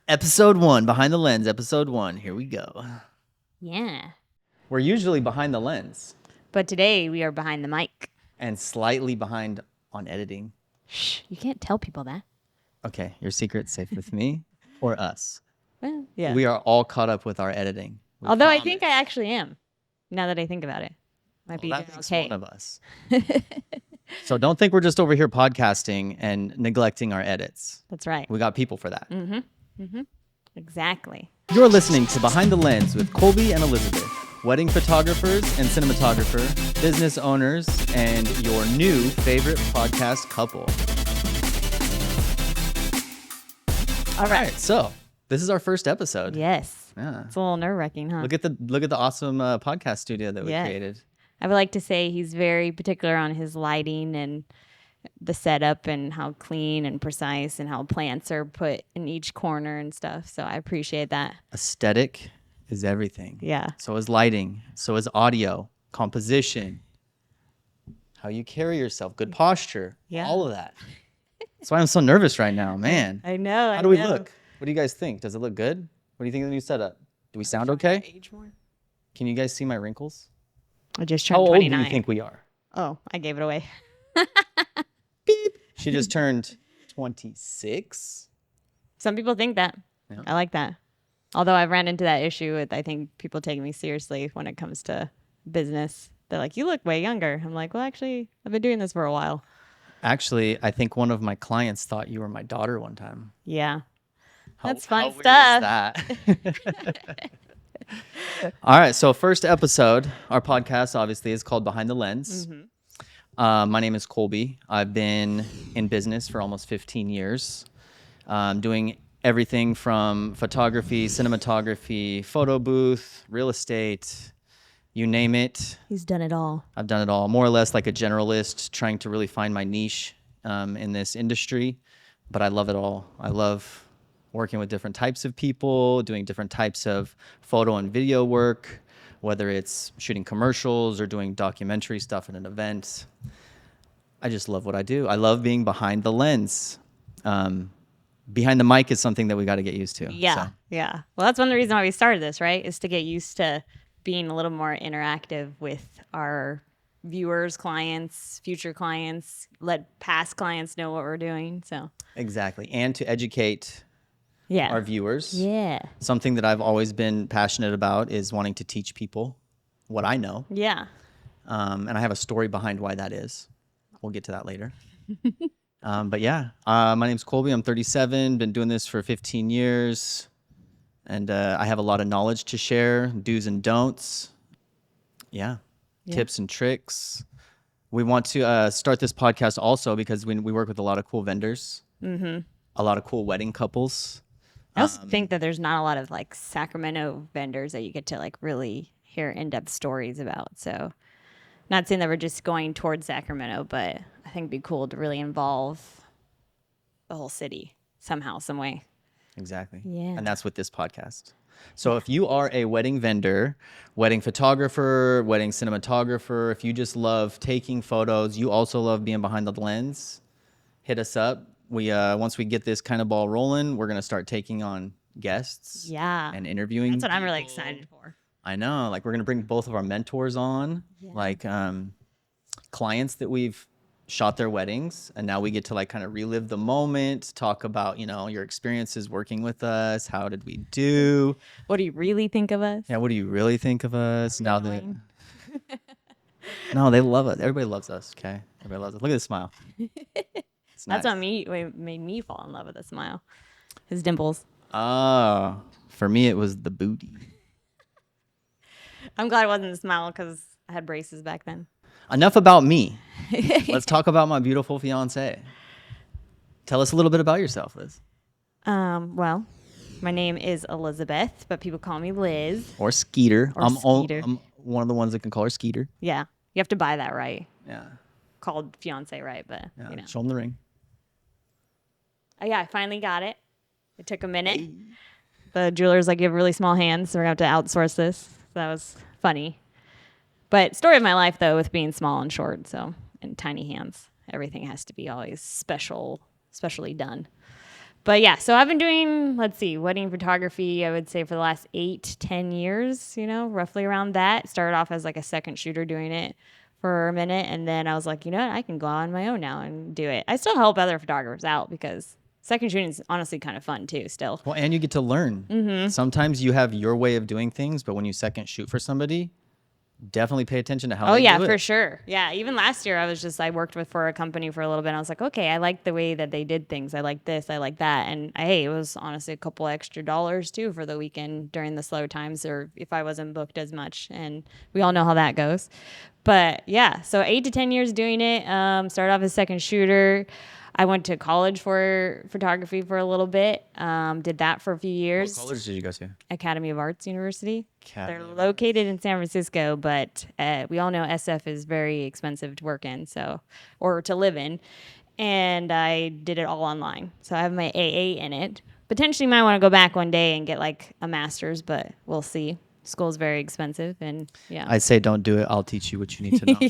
Episode 1, Behind the Lens, episode 1. Here we go. Yeah. We're usually behind the lens But today we are behind the mic. and slightly behind on editing. Shh, you can't tell people that. Okay, your secret's safe with me or us. Well, yeah. We are all caught up with our editing. We Although I promise. think I actually am, now that I think about it. Might be Well, that doing makes okay. one of us. So don't think we're just over here podcasting and neglecting our edits. That's right. We got people for that. Exactly. You're listening to Behind the Lens with Colby and Elizabeth, wedding photographers and cinematographer, business owners, and your new favorite podcast couple. All right. So this is our first episode. Yes. Yeah. It's a little nerve-wracking, huh? Look at the awesome podcast studio that we Yes. created. I would like to say he's very particular on his lighting and the setup and how clean and precise and how plants are put in each corner and stuff. So I appreciate that. Aesthetic is everything. Yeah. So is lighting. So is audio, composition, how you carry yourself, good posture, Yeah. all of that. That's why I'm so nervous right now, man. I know. How do we look? What do you guys think? Does it look good? What do you think of the new setup? Do we sound okay? Age more. Can you guys see my wrinkles? I just How turned old 29. do you think we are? Oh, I gave it away. Beep. She just turned 26. Some people think that. Yeah. I like that. Although I've ran into that issue with, I think, people taking me seriously when it comes to business. They're like, you look way younger. I'm like, well, actually, I've been doing this for a while. Actually, I think one of my clients thought you were my daughter one time. Yeah. That's How fun weird is stuff. that? All right, so first episode, our podcast obviously is called Behind the Lens. My name is Colby. I've been in business for almost 15 years, doing everything from photography, cinematography, photo booth, real estate, you name it. He's done it all. I've done it all, more or less like a generalist, trying to really find my niche in this industry. But I love it all. I love working with different types of people, doing different types of photo and video work, whether it's shooting commercials or doing documentary stuff at an event. I just love what I do. I love being behind the lens. Behind the mic is something that we got to get used to. Yeah. So. Yeah. Well, that's one of the reasons why we started this, right? Is to get used to being a little more interactive with our viewers, clients, future clients, let past clients know what we're doing. So Exactly. And to educate yeah. our viewers. Yeah. Something that I've always been passionate about is wanting to teach people what I know. Yeah. And I have a story behind why that is. We'll get to that later. But yeah, my name's Colby. I'm 37, been doing this for 15 years. And I have a lot of knowledge to share, do's and don'ts. Yeah, tips and tricks. We want to start this podcast also because we work with a lot of cool vendors, a lot of cool wedding couples. I also think that there's not a lot of like Sacramento vendors that you get to like really hear in-depth stories about. So not saying that we're just going towards Sacramento, but I think it'd be cool to really involve the whole city somehow, some way. Exactly. Yeah. And that's with this podcast. So if you are a wedding vendor, wedding photographer, wedding cinematographer, if you just love taking photos, you also love being behind the lens, hit us up. We once we get this kind of ball rolling, we're going to start taking on guests Yeah. and interviewing. That's what I'm really people. excited for. I know. Like we're going to bring both of our mentors on, like clients that we've shot their weddings, and now we get to like kind of relive the moment, talk about, your experiences working with us. How did we do? What do you really think of us? Yeah, what do you really think of us now that No, they love us. Everybody loves us, okay? Everybody loves us. Look at this smile. It's That's nice. what made me fall in love with a smile. His dimples. Oh, for me it was the booty. I'm glad it wasn't a smile because I had braces back then. Enough about me. Let's talk about my beautiful fiance. Tell us a little bit about yourself, Liz. Well, my name is Elizabeth, but people call me Liz. Or Skeeter. Or Skeeter. I'm one of the ones that can call her Skeeter. Yeah. You have to buy that right. Yeah. Called fiance right, but Yeah. Show him the ring. Yeah, I finally got it. It took a minute. The jeweler's like, you have really small hands, so we're going to have to outsource this. So that was funny. But story of my life, though, with being small and short, and tiny hands. Everything has to be always specially done. But yeah, so I've been doing, let's see, wedding photography, I would say for the last 8 to 10 years, roughly around that. Started off as like a second shooter doing it for a minute. And then I was like, you know what, I can go on my own now and do it. I still help other photographers out because second shooting is honestly kind of fun too, still. Well, and you get to learn. Sometimes you have your way of doing things, but when you second shoot for somebody, definitely pay attention to how Oh they yeah, do for it. sure. Yeah, even last year I worked for a company for a little bit. And I was like, okay, I like the way that they did things. I like this, I like that, and hey, it was honestly a couple extra dollars too for the weekend during the slow times, or if I wasn't booked as much. And we all know how that goes. But yeah, so 8 to 10 years doing it. Started off as second shooter. I went to college for photography for a little bit. Did that for a few What years. college did you go to? Academy of Arts University. Academy They're of located in San Francisco, but we all know SF is very expensive to work in, or to live in. And I did it all online, so I have my AA in it. Potentially, might want to go back one day and get like a master's, but we'll see. School's very expensive, and yeah. I'd say don't do it. I'll teach you what you need to know. Or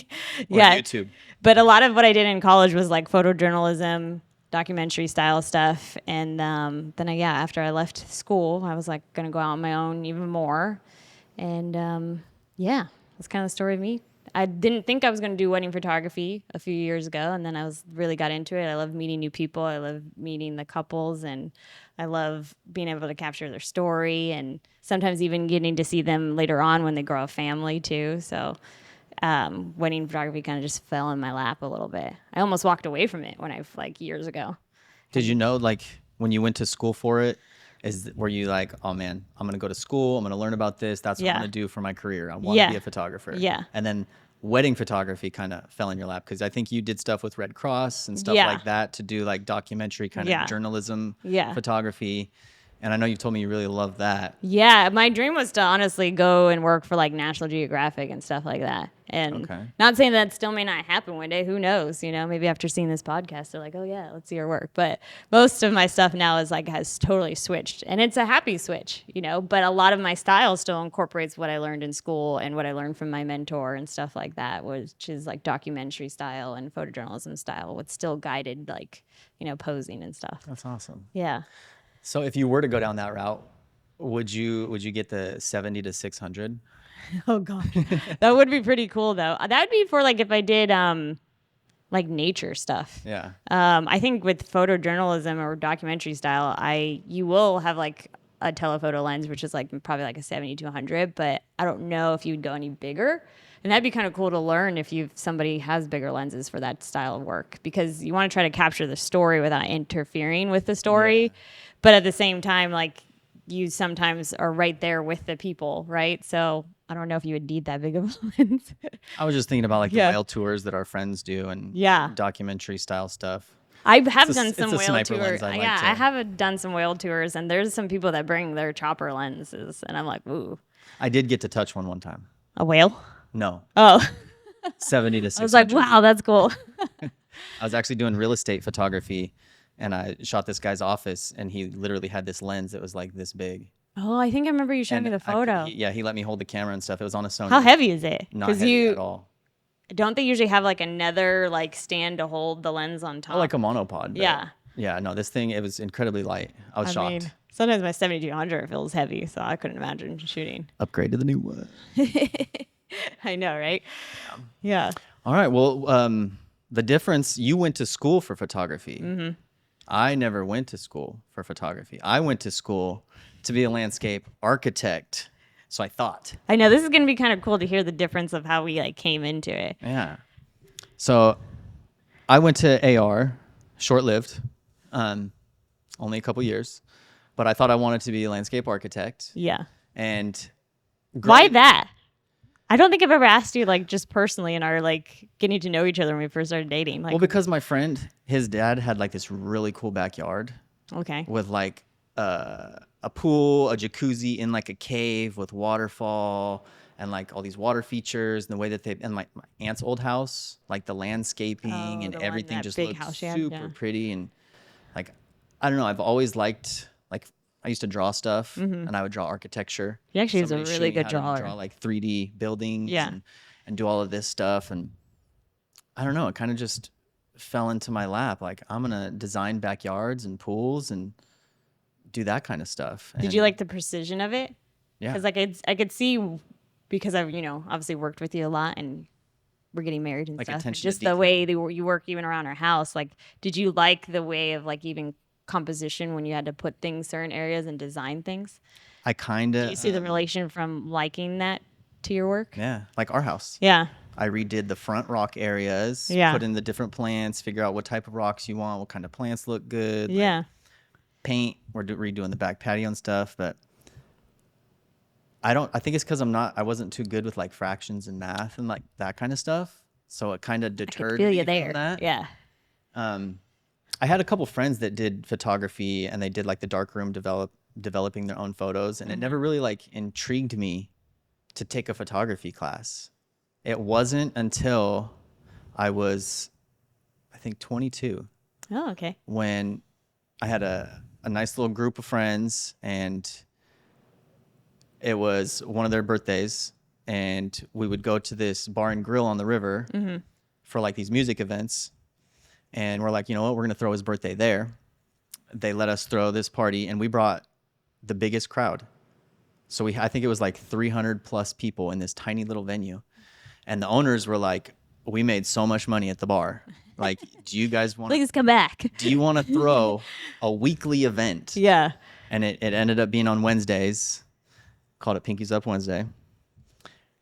Yeah. YouTube. But a lot of what I did in college was like photojournalism, documentary style stuff. And after I left school, I was like going to go out on my own even more. And that's kind of the story of me. I didn't think I was going to do wedding photography a few years ago, and then I really got into it. I love meeting new people. I love meeting the couples, and I love being able to capture their story, and sometimes even getting to see them later on when they grow a family too. So wedding photography kind of just fell in my lap a little bit. I almost walked away from it years ago. Did you know, like, when you went to school for it, were you like, oh man, I'm gonna go to school, I'm gonna learn about this, that's what I'm Yeah. gonna do for my career, I want to Yeah. be a photographer. Yeah. And then wedding photography kind of fell in your lap because I think you did stuff with Red Cross and stuff Yeah. like that to do like documentary kind Yeah. of journalism Yeah. photography. And I know you've told me you really love that. Yeah, my dream was to honestly go and work for like National Geographic and stuff like that. And Okay. not saying that still may not happen one day. Who knows? Maybe after seeing this podcast, they're like, oh yeah, let's see your work. But most of my stuff now has totally switched, and it's a happy switch. But a lot of my style still incorporates what I learned in school and what I learned from my mentor and stuff like that, which is like documentary style and photojournalism style, with still guided posing and stuff. That's awesome. Yeah. So if you were to go down that route, would you get the 70 to 600? Oh god, that would be pretty cool though. That would be for like if I did like nature stuff. Yeah. I think with photojournalism or documentary style, you will have like a telephoto lens, which is like probably like a 70 to 100, but I don't know if you would go any bigger. And that'd be kind of cool to learn if somebody has bigger lenses for that style of work, because you want to try to capture the story without interfering with the story. Yeah. But at the same time, like, you sometimes are right there with the people, right? So I don't know if you would need that big of a lens. I was just thinking about like the Yeah. whale tours that our friends do and Yeah. documentary style stuff. I have It's a- done some it's a whale sniper tours. lens I like Yeah, too. I have done some whale tours, and there's some people that bring their chopper lenses, and I'm like, ooh, I did get to touch one time. a whale? No, Oh, 70 to 600. I was like, wow, that's cool. I was actually doing real estate photography and I shot this guy's office and he literally had this lens that was like this big. Oh, I think I remember you showing me the photo. He let me hold the camera and stuff. It was on a Sony. How heavy is it? Not heavy at all. Don't they usually have like another like stand to hold the lens on top? Oh, like a monopod. But Yeah. Yeah, no, this thing, it was incredibly light. I was shocked. Sometimes my 7200 feels heavy, so I couldn't imagine shooting. Upgrade to the new one. I know, right? Yeah. All right. Well, the difference, you went to school for photography. Mm-hmm. I never went to school for photography. I went to school to be a landscape architect. So I thought. I know this is going to be kind of cool to hear the difference of how we like came into it. Yeah. So I went to AR, short-lived, only a couple years, but I thought I wanted to be a landscape architect. Yeah. And Why that? I don't think I've ever asked you like just personally in our like getting to know each other when we first started dating. Like, well, because my friend, his dad had like this really cool backyard okay. with like a pool, a jacuzzi in like a cave with waterfall and like all these water features and the way that and my aunt's old house, like the landscaping and the one- everything that just big looked house she had, super yeah. pretty. And like, I don't know, I've always liked, like, I used to draw stuff and I would draw architecture. He actually is a Somebody showed really me good how to drawer. draw like 3D buildings Yeah. and do all of this stuff. And I don't know, it kind of just fell into my lap. Like, I'm gonna design backyards and pools and do that kind of stuff. Did you like the precision of it? Yeah. Because like I could see, because I've obviously worked with you a lot and we're getting married and Like stuff. attention to Just the detail. way you work even around our house. Like, did you like the way of like even composition when you had to put things certain areas and design things? I kind Do you of, see the relation from liking that to your work? yeah, like our house. Yeah. I redid the front rock areas, Yeah. put in the different plants, figure out what type of rocks you want, what kind of plants look good. Like Yeah. paint. We're redoing the back patio and stuff, but I think it's because I wasn't too good with like fractions and math and like that kind of stuff. So it kind of I could deterred feel me you from there. that. Yeah. I had a couple friends that did photography and they did like the darkroom developing their own photos, and it never really like intrigued me to take a photography class. It wasn't until I was, I think, 22 Oh, okay. when I had a nice little group of friends, and it was one of their birthdays, and we would go to this bar and grill on the river for like these music events. And we're like, you know what? We're going to throw his birthday there. They let us throw this party, and we brought the biggest crowd. So I think it was like 300 plus people in this tiny little venue. And the owners were like, we made so much money at the bar. Like, do you guys want Please come back. do you want to throw a weekly event? Yeah. And it ended up being on Wednesdays, called it Pinkies Up Wednesday.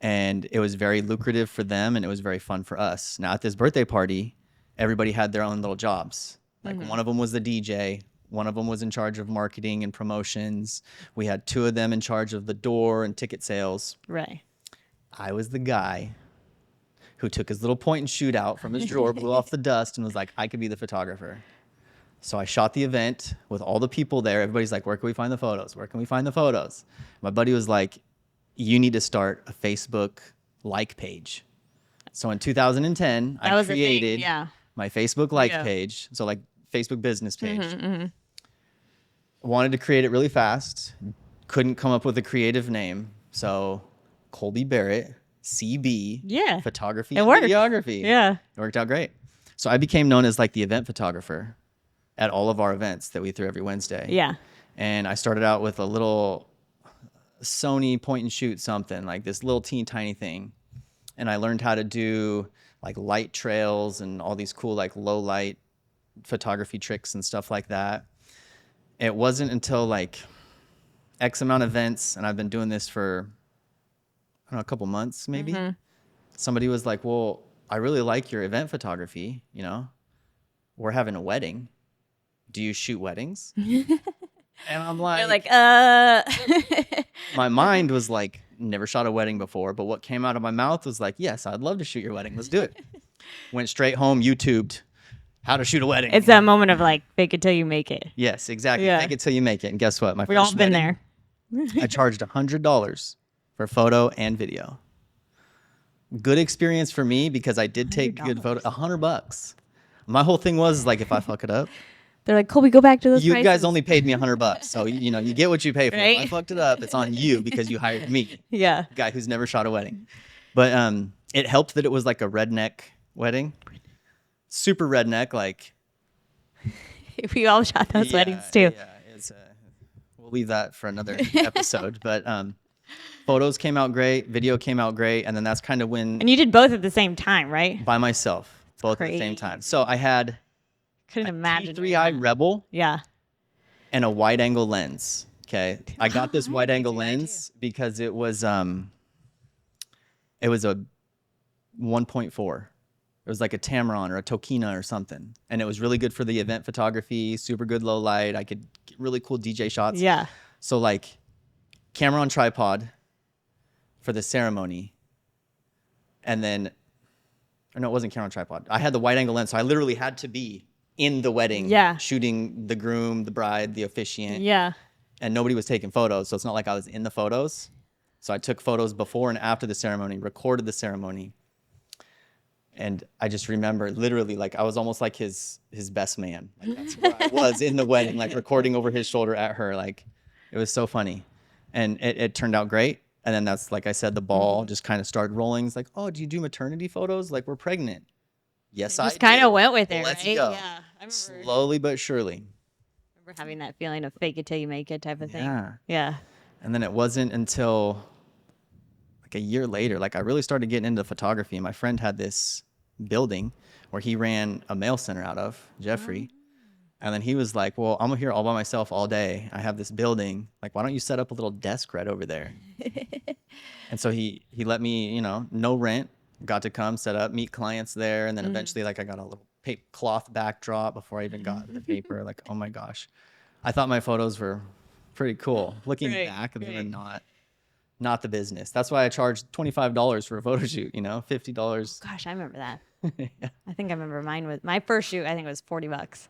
And it was very lucrative for them, and it was very fun for us. Now, at this birthday party, everybody had their own little jobs. Like one of them was the DJ. One of them was in charge of marketing and promotions. We had two of them in charge of the door and ticket sales. Right. I was the guy who took his little point and shoot out from his drawer, blew off the dust, and was like, I could be the photographer. So I shot the event with all the people there. Everybody's like, where can we find the photos? Where can we find the photos? My buddy was like, you need to start a Facebook like page. So in 2010, That I was the thing, created yeah. my Facebook like Yeah. page. So like Facebook business page. Wanted to create it really fast. Couldn't come up with a creative name. So Colby Barrett, CB, Yeah. photography It and worked. videography. Yeah. It worked out great. So I became known as like the event photographer at all of our events that we threw every Wednesday. Yeah. And I started out with a little Sony point and shoot something, like this little teeny tiny thing. And I learned how to do like light trails and all these cool like low light photography tricks and stuff like that. It wasn't until like X amount of events, and I've been doing this for, I don't know, a couple months maybe. Somebody was like, well, I really like your event photography, you know? We're having a wedding. Do you shoot weddings? And I'm You're like, like, my mind was like, never shot a wedding before, but what came out of my mouth was like, yes, I'd love to shoot your wedding. Let's do it. Went straight home, YouTubed how to shoot a wedding. it's that moment of like, fake it till you make it. Yes, exactly. Yeah. Fake it till you make it. And guess what? My We all first been wedding, there. I charged $100 for photo and video. Good experience for me because I did take good photo. $100. My whole thing was like, if I fuck it up, They're like, Colby, go back to those you prices. guys only paid me $100, so you know you get what you pay for. If I Right? fucked it up, it's on you because you hired me, Yeah. guy who's never shot a wedding. But it helped that it was like a redneck wedding, super redneck. Like We all shot those weddings too. Yeah, it's we'll leave that for another episode. But photos came out great, video came out great, and then that's kind of when And you did both at the same time, right? by myself, both at the same time. So I had Couldn't imagine. T3i Rebel Yeah. and a wide angle lens. Okay. I got this I wide had angle T3i lens because it was a 1.4. It was like a Tamron or a Tokina or something. And it was really good for the event photography, super good low light. I could get really cool DJ shots. Yeah. So like camera on tripod for the ceremony. And then, or no, it wasn't camera on tripod. I had the wide angle lens. So I literally had to be in the wedding, Yeah. shooting the groom, the bride, the officiant. Yeah. And nobody was taking photos. So it's not like I was in the photos. So I took photos before and after the ceremony, recorded the ceremony. And I just remember literally like I was almost like his best man. Like that's where I was in the wedding, like recording over his shoulder at her. Like it was so funny. And it turned out great. And then that's, like I said, the ball just kind of started rolling. It's like, oh, do you do maternity photos? Like we're pregnant. Yes, You I just kind do. of went with it, Let's right? go. Yeah. I Slowly but surely. remember having that feeling of fake it till you make it type of thing. Yeah. Yeah. And then it wasn't until like a year later, like I really started getting into photography. And my friend had this building where he ran a mail center out of, Jeffrey. And then he was like, well, I'm here all by myself all day. I have this building. Like, why don't you set up a little desk right over there? And so he let me, no rent, got to come set up, meet clients there. And then eventually, like, I got a little cloth backdrop before I even got the paper. Like, oh my gosh. I thought my photos were pretty cool. Looking Right, back, they were right. not the business. That's why I charged $25 for a photo shoot, $50. Gosh, I remember that. Yeah, I think I remember mine was my first shoot. I think it was $40.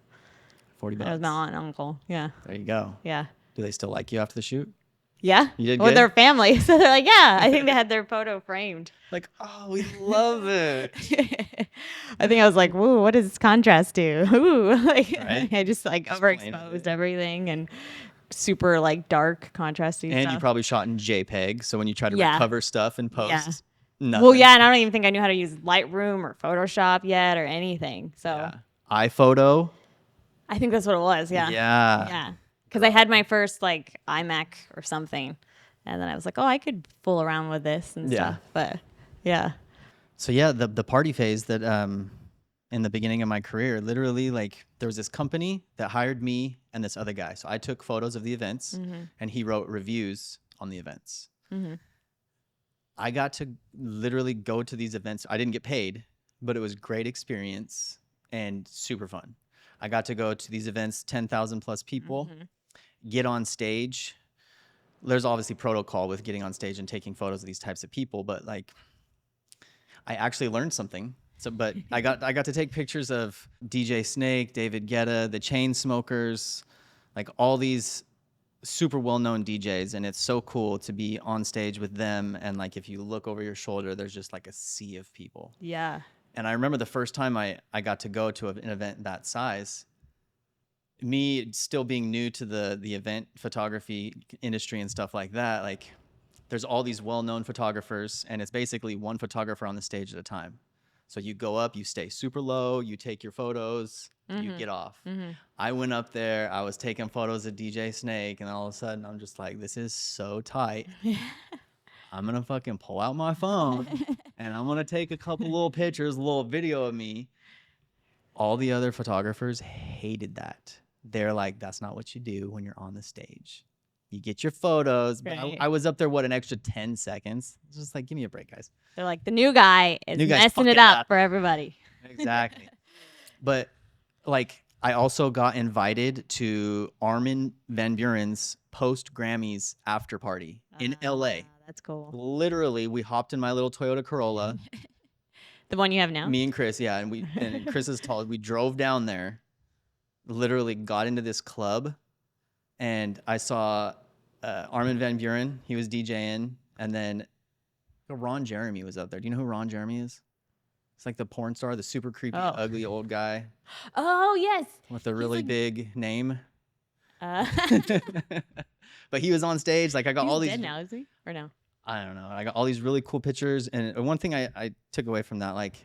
40 That was my bucks. aunt and uncle. Yeah. There you go. Yeah. Do they still like you after the shoot? Yeah. You did Well, good? their family. So they're like, yeah, I think they had their photo framed. Like, oh, we love it. I think I was like, "Whoa, what does this contrast do?" Ooh, like Right? I just like Just playing with overexposed it. everything and super like dark, contrasty And you stuff. probably shot in JPEG, so when you try to Yeah. recover stuff in Yeah. post, nothing. Well, yeah, and I don't even think I knew how to use Lightroom or Photoshop yet or anything. So Yeah. iPhoto. I think that's what it was. Yeah. Yeah. Yeah. Because I had my first like iMac or something, and then I was like, "Oh, I could fool around with this and Yeah. stuff." But yeah. So yeah, the party phase that in the beginning of my career, literally like there was this company that hired me and this other guy. So I took photos of the events and he wrote reviews on the events. I got to literally go to these events. I didn't get paid, but it was great experience and super fun. I got to go to these events, 10,000 plus people, get on stage. There's obviously protocol with getting on stage and taking photos of these types of people, but like I actually learned something. So, but I got to take pictures of DJ Snake, David Guetta, the Chainsmokers, like all these super well-known DJs, and it's so cool to be on stage with them. And like if you look over your shoulder, there's just like a sea of people. Yeah. And I remember the first time I got to go to an event that size, me still being new to the event photography industry and stuff like that, like there's all these well-known photographers and it's basically one photographer on the stage at a time. So you go up, you stay super low, you take your photos, you get off. I went up there, I was taking photos of DJ Snake, and all of a sudden I'm just like, this is so tight. I'm gonna fucking pull out my phone and I'm gonna take a couple little pictures, a little video of me. All the other photographers hated that. They're like, that's not what you do when you're on the stage. You get your photos. But Right. I was up there, an extra 10 seconds. It's just like, give me a break, guys. They're like, the new guy is New guy's messing fucking it up up. for everybody. Exactly. But like, I also got invited to Armin van Buren's post Grammys after party in LA. That's cool. Literally, we hopped in my little Toyota Corolla. The one you have now? Me and Chris, yeah, and Chris is tall. We drove down there, literally got into this club, and I saw Armin van Buren. He was DJing, and then Ron Jeremy was up there. Do you know who Ron Jeremy is? It's like the porn star, the super creepy, ugly old guy Oh, yes. with a really like- big name. He's But he was on stage. Like I got all these. dead now, is he? Or no? I don't know. I got all these really cool pictures. And one thing I took away from that, like,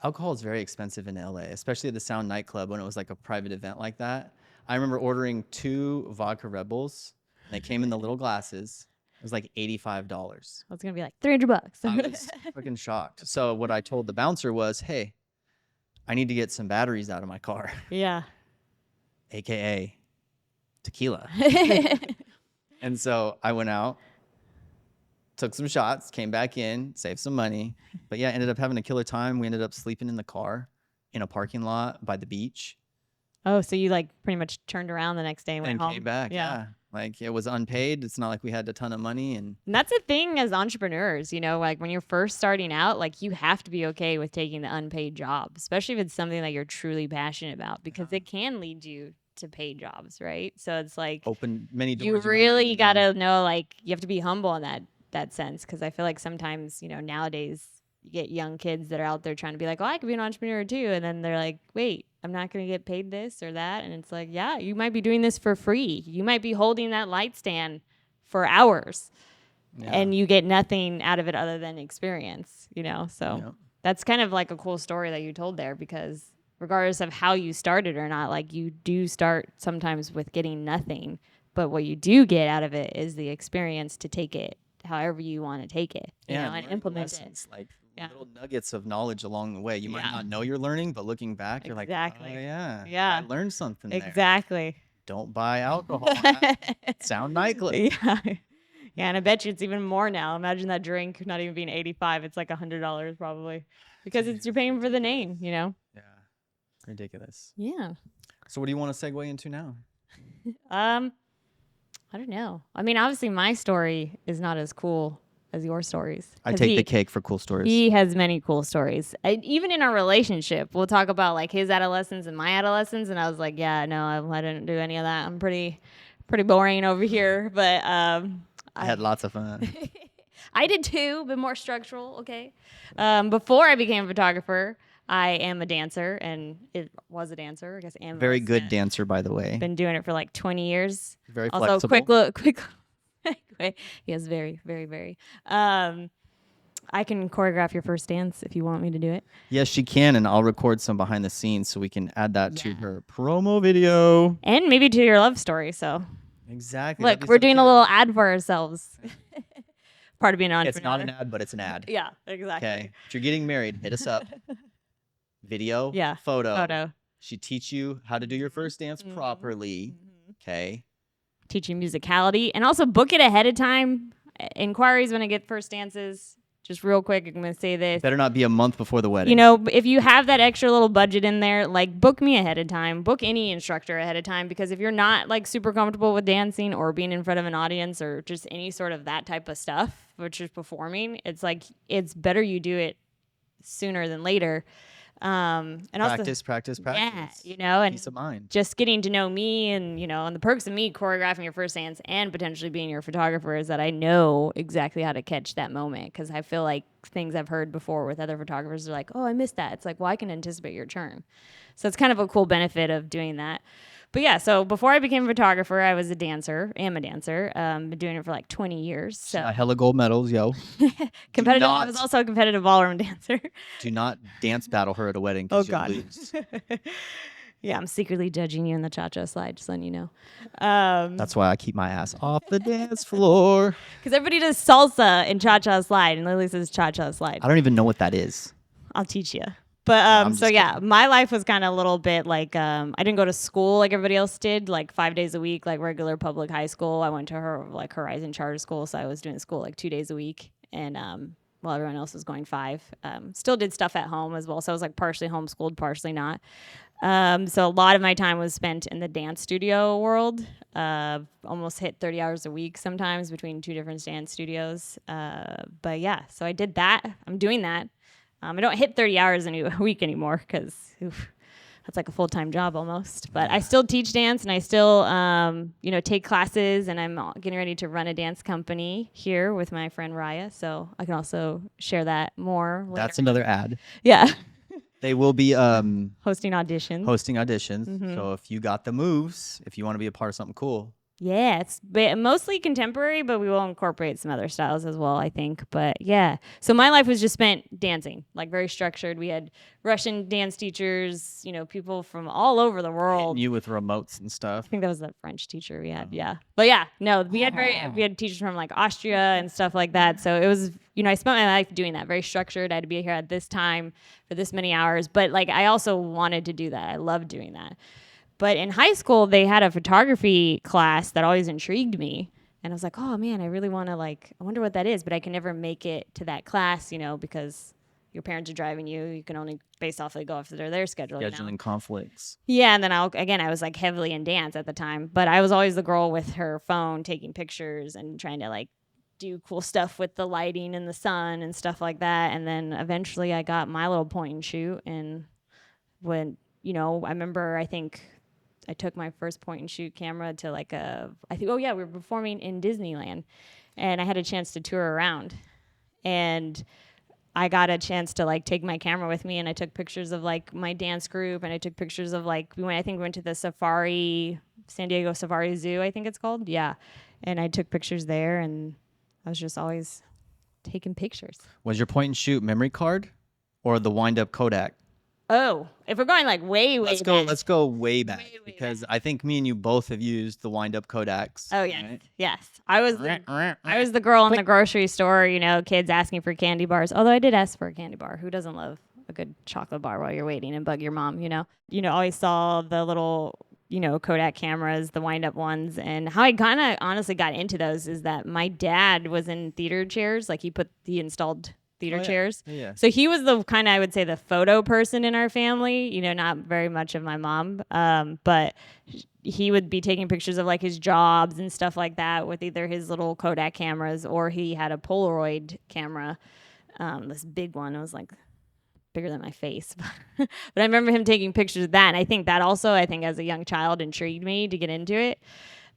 alcohol is very expensive in LA, especially at the Sound nightclub when it was like a private event like that. I remember ordering 2 vodka Red Bulls. They came in the little glasses. It was like $85. I was going to be like $300. I was fucking shocked. So what I told the bouncer was, hey, I need to get some batteries out of my car, Yeah. AKA tequila. And so I went out, took some shots, came back in, saved some money. But yeah, ended up having a killer time. We ended up sleeping in the car in a parking lot by the beach Oh, so you like pretty much turned around the next day and went and home? came back. Yeah. Like it was unpaid. It's not like we had a ton of money. And And that's a thing as entrepreneurs, like when you're first starting out, like you have to be okay with taking the unpaid job, especially if it's something that you're truly passionate about, because it can lead you to paid jobs, right? So it's like opened many doors. you might not really even got know. to know, like you have to be humble in that sense, because I feel like sometimes, nowadays you get young kids that are out there trying to be like, oh, I could be an entrepreneur too. And then they're like, wait, I'm not going to get paid this or that. And it's like, yeah, you might be doing this for free. You might be holding that light stand for hours Yeah. and you get nothing out of it other than experience, so. Yep. that's kind of like a cool story that you told there, because regardless of how you started or not, like you do start sometimes with getting nothing, but what you do get out of it is the experience to take it however you want to take it, you know, and learning implement lessons, it. like Yeah. little nuggets of knowledge along the way. You might Yeah. not know you're learning, but looking back, you're like, oh Exactly. yeah, I Yeah. learned something there. Exactly. Don't buy alcohol at Sound nightclub. Yeah. Yeah, and I bet you it's even more now. Imagine that drink not even being 85. It's like $100 probably, because Dude, you're it's paying for the ridiculous. name, you know? Yeah, ridiculous. Yeah. So what do you want to segue into now? Um, I don't know. I mean, obviously my story is not as cool as your stories. I 'Cause take the cake for cool stories. He has many cool stories. Even in our relationship, we'll talk about like his adolescence and my adolescence, and I was like, yeah, no, I didn't do any of that. I'm pretty boring over here. But I had lots of fun. I did too, but more structural. Okay. Before I became a photographer, I am a dancer, and it was a dancer. I guess am Very was. good dancer, by the way. Been doing it for like 20 years. Very Also, flexible. quick. Yes, very, very, very. I can choreograph your first dance if you want me to do it. Yes, she can, and I'll record some behind the scenes so we can add that to Yeah. her promo video. And maybe to your love story. So Exactly. look, that'd be we're so doing a cute. little ad for ourselves. Part of being an It's entrepreneur. not an ad, but it's an ad. Yeah, exactly. Okay. If you're getting married, hit us up. Video, Yeah. photo. She teach you how to do your first dance Mm-hmm. properly. Okay. Teaching musicality, and also book it ahead of time. Inquiries when I get first dances. Just real quick, I'm going to say this. Better not be a month before the wedding. You know, if you have that extra little budget in there, like book me ahead of time, book any instructor ahead of time, because if you're not like super comfortable with dancing or being in front of an audience or just any sort of that type of stuff, which is performing, it's like, it's better you do it sooner than later. And practice. yeah, you know, and peace of mind. just getting to know me, and you know, and the perks of me choreographing your first dance and potentially being your photographer is that I know exactly how to catch that moment, because I feel like things I've heard before with other photographers are like, oh, I missed that. It's like, well, I can anticipate your turn. So it's kind of a cool benefit of doing that. But yeah, so before I became a photographer, I was a dancer. Am a dancer. Been doing it for like 20 years. So Hella gold medals, yo. competitive. I not- was also a competitive ballroom dancer. Do not dance battle her at a wedding. Oh God. Lose. Yeah, I'm secretly judging you in the cha-cha slide, just letting you know. That's why I keep my ass off the dance floor. Because everybody does salsa and cha-cha slide, and Lily says cha-cha slide. I don't even know what that is. I'll teach you. But I'm so just yeah, my life was kind of a little bit like I didn't go to school like everybody else did, like 5 days a week, like regular public high school. I went to her like Horizon Charter School, so I was doing school like 2 days a week, and while everyone else was going 5. Still did stuff at home as well, so I was like partially homeschooled, partially not. So a lot of my time was spent in the dance studio world. Almost hit 30 hours a week sometimes between 2 different dance studios. But yeah, so I did that. I'm doing that. I don't hit 30 hours a week anymore, because that's like a full-time job almost. But I still teach dance, and I still, take classes, and I'm getting ready to run a dance company here with my friend Raya. So I can also share that more later. That's another ad. Yeah. They will be Hosting auditions. hosting auditions. Mm-hmm. So if you got the moves, if you want to be a part of something cool, Yeah, it's mostly contemporary, but we will incorporate some other styles as well, I think. But yeah, so my life was just spent dancing, like very structured. We had Russian dance teachers, people from all over the world. hitting you with remotes and I stuff. think that was the French teacher we had. Yeah. But yeah, no, we had teachers from like Austria and stuff like that. So it was, I spent my life doing that, very structured. I had to be here at this time for this many hours. But like, I also wanted to do that. I loved doing that. But in high school, they had a photography class that always intrigued me. And I was like, oh man, I really want to I wonder what that is. But I can never make it to that class, because your parents are driving you. You can only go off their schedule. Scheduling conflicts. Yeah, and then I was like heavily in dance at the time, but I was always the girl with her phone taking pictures and trying to do cool stuff with the lighting and the sun and stuff like that. And then eventually I got my little point and shoot, and when I remember, I think I took my first point and shoot camera to we were performing in Disneyland, and I had a chance to tour around, and I got a chance to take my camera with me, and I took pictures of my dance group, and I took pictures of we went to the San Diego Safari Zoo, I think it's called. Yeah. And I took pictures there, and I was just always taking pictures. Was your point and shoot memory card or the wind up Kodak? Oh, if we're going like way back. Let's go way back Way because back. I think me and you both have used the wind up Kodaks. Oh yes, right? yes. I was the girl in the grocery store. Kids asking for candy bars. Although I did ask for a candy bar. Who doesn't love a good chocolate bar while you're waiting and bug your mom? Always saw the little Kodak cameras, the wind up ones, and how I kind of honestly got into those is that my dad was in theater chairs. Like he installed theater chairs. Yeah. So he was the kind of, I would say, the photo person in our family, not very much of my mom. But he would be taking pictures of like his jobs and stuff like that with either his little Kodak cameras or he had a Polaroid camera, this big one. It was like bigger than my face. But I remember him taking pictures of that. And I think that also, as a young child, intrigued me to get into it.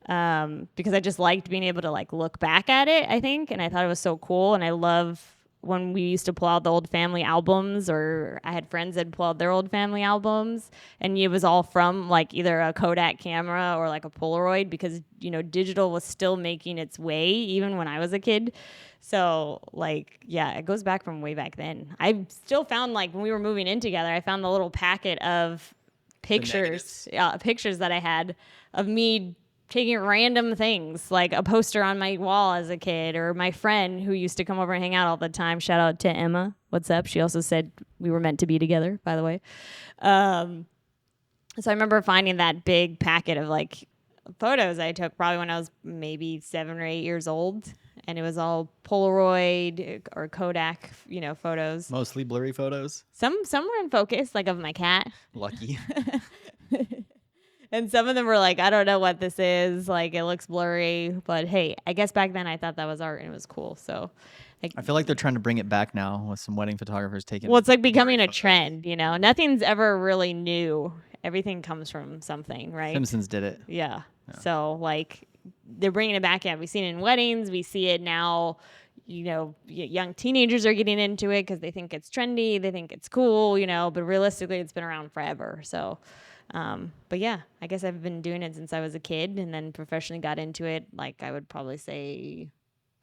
Because I just liked being able to like look back at it, I think. And I thought it was so cool. And I love when we used to pull out the old family albums, or I had friends that pull out their old family albums, and it was all from like either a Kodak camera or like a Polaroid, because digital was still making its way even when I was a kid. So like, yeah, it goes back from way back then. I still found, like, when we were moving in together, I found the little packet of pictures that I had of me taking random things, like a poster on my wall as a kid, or my friend who used to come over and hang out all the time. Shout out to Emma. What's up? She also said we were meant to be together, by the way. So I remember finding that big packet of like photos I took probably when I was maybe 7 or 8 years old. And it was all Polaroid or Kodak, photos. Mostly blurry photos. Some were in focus, like of my cat. Lucky. And some of them were like, I don't know what this is. Like, it looks blurry. But hey, I guess back then I thought that was art and it was cool. So I feel like they're trying to bring it back now with some wedding photographers taking. Well, it's like becoming a trend, Nothing's ever really new. Everything comes from something, right? Simpsons did it. Yeah. So, like, they're bringing it back. Yeah, we've seen it in weddings. We see it now. Young teenagers are getting into it because they think it's trendy. They think it's cool, But realistically, it's been around forever. So, but yeah, I guess I've been doing it since I was a kid, and then professionally got into it, like, I would probably say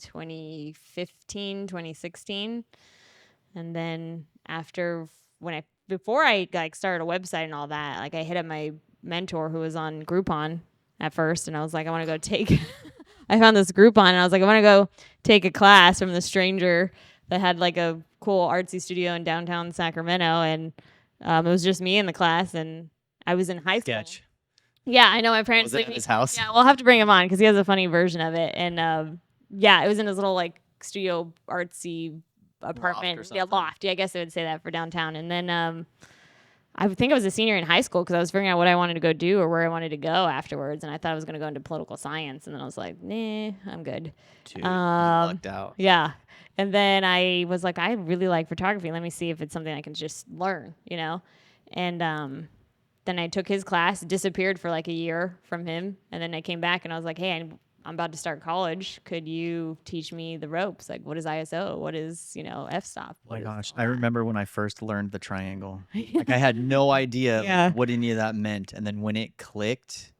2015, 2016. And then before I like started a website and all that, like, I hit up my mentor who was on Groupon at first, and I was like, I want to go take I found this Groupon, and I was like, I want to go take a class from the stranger that had like a cool artsy studio in downtown Sacramento, and it was just me in the class, and I was in high school. Sketch. Yeah, I know. My parents Was it at his house? Yeah, we'll have to bring him on because he has a funny version of it. And yeah, it was in his little like studio artsy apartment. Loft or Yeah, something. loft. Yeah, I guess I would say that for downtown. And then I think I was a senior in high school because I was figuring out what I wanted to go do or where I wanted to go afterwards. And I thought I was going to go into political science. And then I was like, nah, I'm good. Dude, you lucked out. Yeah. And then I was like, I really like photography. Let me see if it's something I can just learn, And then I took his class, disappeared for like a year from him. And then I came back and I was like, hey, I'm about to start college. Could you teach me the ropes? Like, what is ISO? What is, f-stop? Oh my gosh. I remember when I first learned the triangle. Like, I had no idea Yeah. what any of that meant. And then when it clicked,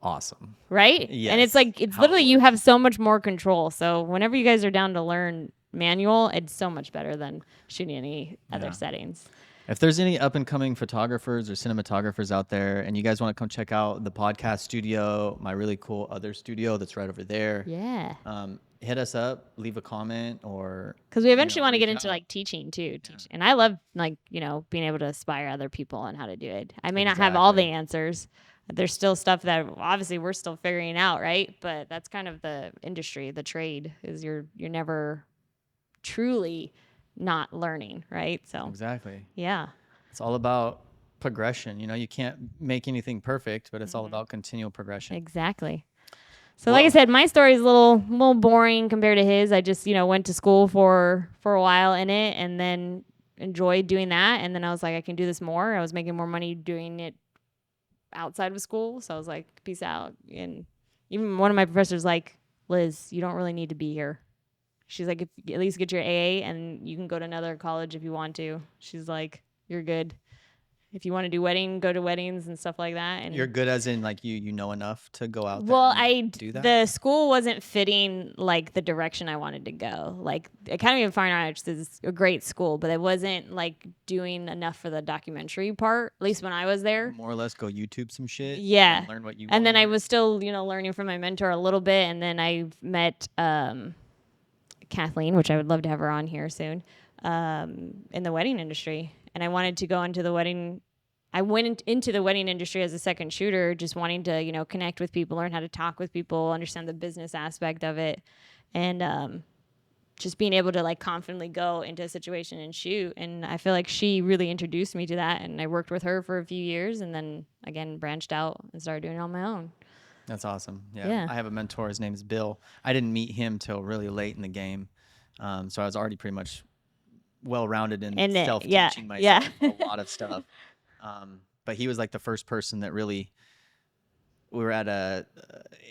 awesome. Right? Yes. And it's like, it's literally, you have so much more control. So whenever you guys are down to learn manual, it's so much better than shooting any other settings. If there's any up and coming photographers or cinematographers out there and you guys want to come check out the podcast studio, my really cool other studio that's right over there, Yeah. hit us up, leave a comment, or Because we eventually want to reach get into out. like teaching too. And I love like, being able to inspire other people on how to do it. I may not have all the Exactly. answers. There's still stuff that obviously we're still figuring out, right? But that's kind of the industry, the trade, is you're never truly not learning, right? So Exactly. yeah. It's all about progression. You can't make anything perfect, but it's all about continual progression. Exactly. So like I said, my story is a little boring compared to his. I just, went to school for a while in it and then enjoyed doing that. And then I was like, I can do this more. I was making more money doing it outside of school. So I was like, peace out. And even one of my professors like, Liz, you don't really need to be here. She's like, if you at least get your AA and you can go to another college if you want to. She's like, you're good. if you want to do go to weddings and stuff like that. And You're good as in like you know enough to go out there well, and do that? the school wasn't fitting like the direction I wanted to go. Like Academy of Fine Arts is a great school, but it wasn't like doing enough for the documentary part. At least when I was there. More or less go YouTube some shit. Yeah. And learn what you And then I want. was still, learning from my mentor a little bit. And then I met Kathleen, which I would love to have her on here soon, in the wedding industry. And I wanted to go into the wedding. I went into the wedding industry as a second shooter, just wanting to, connect with people, learn how to talk with people, understand the business aspect of it. And just being able to like confidently go into a situation and shoot. And I feel like she really introduced me to that. And I worked with her for a few years and then again branched out and started doing it on my own. That's awesome. Yeah. Yeah. I have a mentor. His name is Bill. I didn't meet him till really late in the game. So I was already pretty much well-rounded in self-teaching myself a lot of stuff. But he was like the first person that really, we were at a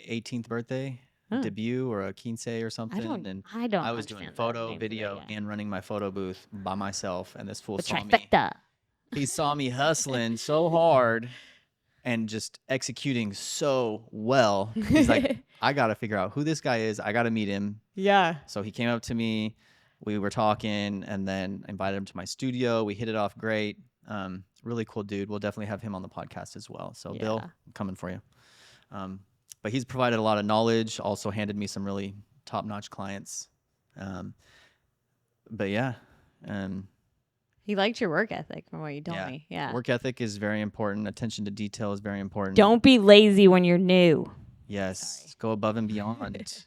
18th birthday debut or a quince or something. I was doing photo, video, and running my photo booth by myself. And this fool saw me. He saw me hustling so hard and just executing so well. He's like, I got to figure out who this guy is. I got to meet him. Yeah. So he came up to me. We were talking and then invited him to my studio. We hit it off great. Really cool dude. We'll definitely have him on the podcast as well. So Bill, I'm coming for you. But he's provided a lot of knowledge, also handed me some really top-notch clients. But yeah. He liked your work ethic from what you told me. Yeah. Work ethic is very important. Attention to detail is very important. Don't be lazy when you're new. Yes. Sorry. Go above and beyond.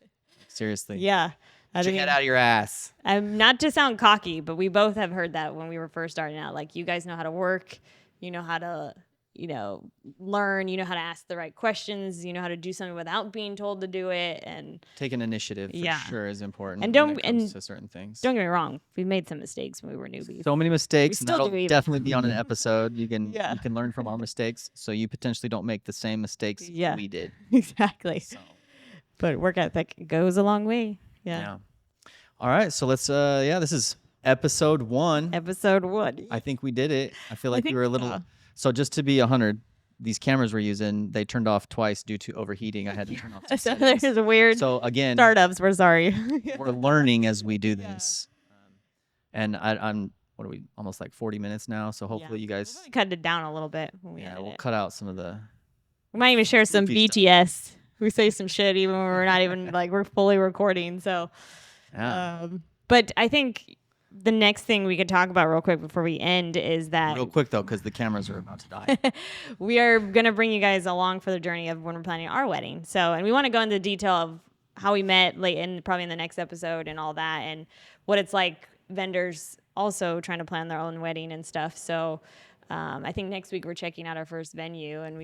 Seriously. Yeah. Get your head out of your ass. I'm not to sound cocky, but we both have heard that when we were first starting out. Like, you guys know how to work. You know how to, learn. You know how to ask the right questions. You know how to do something without being told to do it. And take an initiative for sure is important. And when it comes to certain things. Don't get me wrong. We made some mistakes when we were newbies. So many mistakes. And that'll definitely be on an Mm-hmm. episode. You can learn from our mistakes, so you potentially don't make the same mistakes we did. Exactly. So. But work ethic goes a long way. Yeah. All right. So let's, this is episode 1. Episode 1. I think we did it. I feel like we were a little. So just to be 100, these cameras we're using, they turned off twice due to overheating. I had to turn off. So there's a weird. So again, startups. We're sorry. We're learning as we do this. And I'm, what are we, almost like 40 minutes now. So hopefully you guys. We'll cut it down a little bit. When we'll cut out some of the. We might even share some BTS. We say some shit even when we're not even we're fully recording. So. Yeah. But I think the next thing we could talk about real quick before we end is that real quick though, because the cameras are about to die. We are going to bring you guys along for the journey of when we're planning our wedding. So, and we want to go into detail of how we met probably in the next episode and all that, and what it's like vendors also trying to plan their own wedding and stuff. So, I think next week we're checking out our first venue, and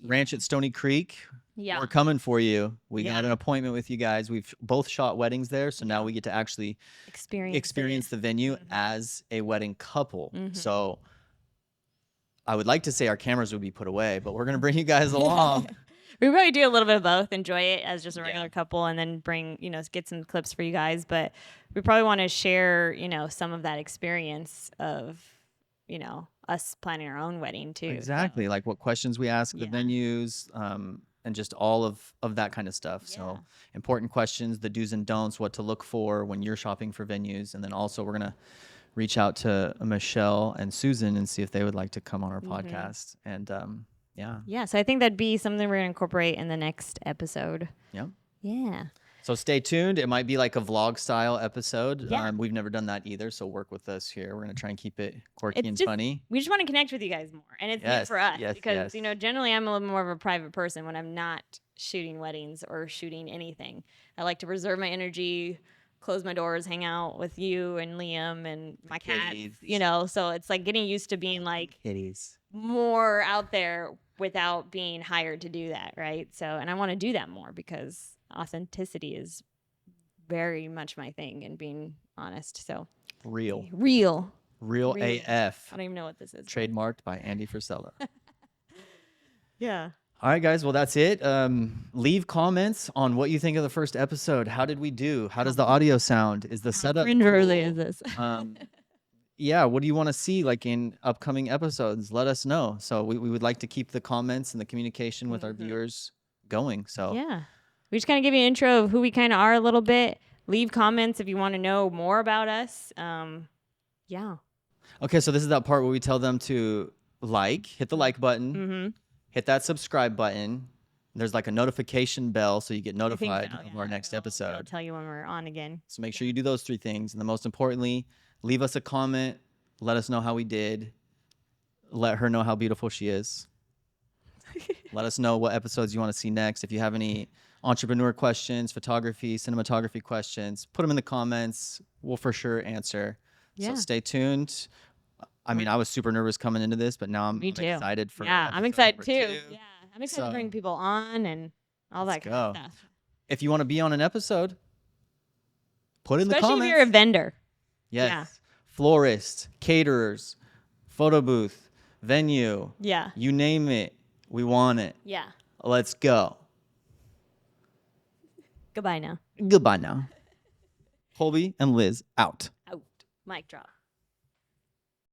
Ranch at Stony Creek. Yeah, we're coming for you. We got an appointment with you guys. We've both shot weddings there, so now we get to actually experience the venue as a wedding couple. So I would like to say our cameras would be put away, but we're going to bring you guys along. We probably do a little bit of both. Enjoy it as just a regular couple, and then bring, get some clips for you guys. But we probably want to share, some of that experience of, us planning our own wedding too. Exactly. Like what questions we ask the venues, and just all of that kind of stuff. Yeah. So important questions, the do's and don'ts, what to look for when you're shopping for venues. And then also we're going to reach out to Michelle and Susan and see if they would like to come on our podcast. And so I think that'd be something we're going to incorporate in the next episode. Yeah. So stay tuned. It might be like a vlog style episode. We've never done that either, so work with us here. We're going to try and keep it quirky and funny. We just want to connect with you guys more. And it's good for us because, generally I'm a little more of a private person when I'm not shooting weddings or shooting anything. I like to reserve my energy, close my doors, hang out with you and Liam and my cats, so it's like getting used to being like more out there without being hired to do that, right? So, and I want to do that more because authenticity is very much my thing, and being honest. So real AF. I don't even know what this is. Trademarked by Andy Frisella. Yeah. All right, guys. Well, that's it. Leave comments on what you think of the first episode. How did we do? How does the audio sound? Is the setup cringe-worthy is this? yeah, what do you want to see like in upcoming episodes? Let us know. So we would like to keep the comments and the communication with our viewers going. So Yeah. We just kind of give you an intro of who we kind of are a little bit. Leave comments if you want to know more about us. Yeah. okay, so this is that part where we tell them to hit the like button, Mm-hmm. hit that subscribe button. There's like a notification bell so you get I think so. notified of Yeah. our next It'll episode. tell you when we're on again. So make sure you do those 3 things. And then most importantly, leave us a comment. Let us know how we did. Let her know how beautiful she is. Let us know what episodes you want to see next. If you have any entrepreneur questions, photography, cinematography questions, put them in the comments. We'll for sure answer. Yeah. So stay tuned. I mean, I was super nervous coming into this, but now I'm Me too. excited for Yeah, I'm episode excited number too. 2. Yeah. I'm excited to So, bring people on and all that let's kind of go. stuff. If you want to be on an episode, put it in the Especially comments. if you're a vendor. Yes. Yeah. Florists, caterers, photo booth, venue. Yeah. You name it. We want it. Yeah. Let's go. Goodbye now. Goodbye now. Colby and Liz out. Out. Mic drop.